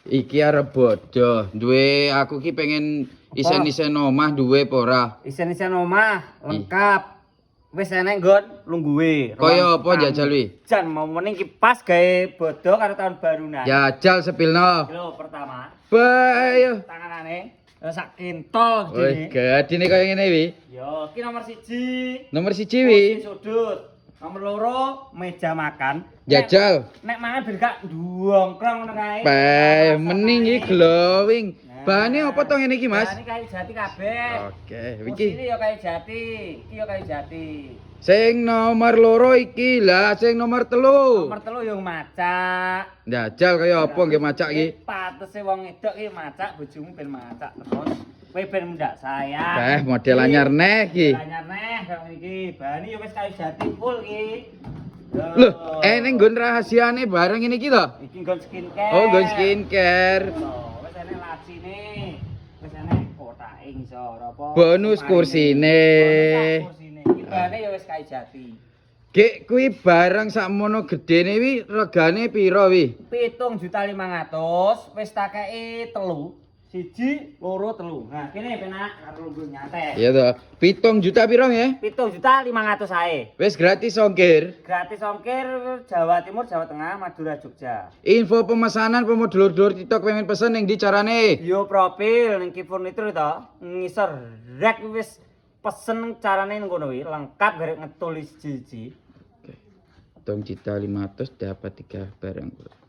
Iki arep bodoh. Duwe aku ki pengen isen-isen omah duwe apa ora? Isen-isen omah lengkap. Wis enek nggon lungguhe. Kaya apa jajal wi? Jan mau mending ki pas gawe bodoh karo tahun barunan. Jajal sepilno. Lho pertama. Bayo. Tanganane sak kentol Wih, gini. gadine kaya ngene wi. Yo, ki nomor 1. Nomor 1 wi. Sudut. Nomor 2 meja makan. Jajal. Nek mangan ben gak ndongkrong ngono kae. Bae, mending iki glowing. Bahane apa to ngene iki, Mas? Bahane kayu jati kabeh. Oke, Iki iki. yo kayu jati, iki yo kayu jati. Sing nomor loro iki lah, sing nomor telu. Nomor 3 yo macak. Jajal kaya apa nggih macak iki? Patese wong wedok iki macak bojomu ben macak terus. Kowe ben mundak saya. Beh, model anyar neh iki. Anyar neh kaya iki. Bahane yo wis kayu jati full iki. Loh, ning nggon rahasiane bareng ini iki to? Iki nggon skincare. Oh, nggon skincare. Wis enek lacine. Wis enek kotake ngisor apa? Bonus kursine. Kursine. Iki bahane ya wis kayu jati. Gek kuwi barang sakmono gedene wi regane pira wi? 7.500.000 wis tak kei 3. 1, 2, 3. Nah, kene penak karo lungguh nyantai. Iya to. 7 juta pira nggih? 7.500.000 ae. Wis gratis ongkir. Gratis ongkir Jawa Timur, Jawa Tengah, Madura, Jogja. Info pemesanan pemodulur-dulur TikTok pengen pesen ning ndi carane? Yo profil ning Ki Furniture to, ngisor rek wis pesen carane ngono kuwi, lengkap garek ngetulis siji. Oke. 7.500.000 dapat 3 barang.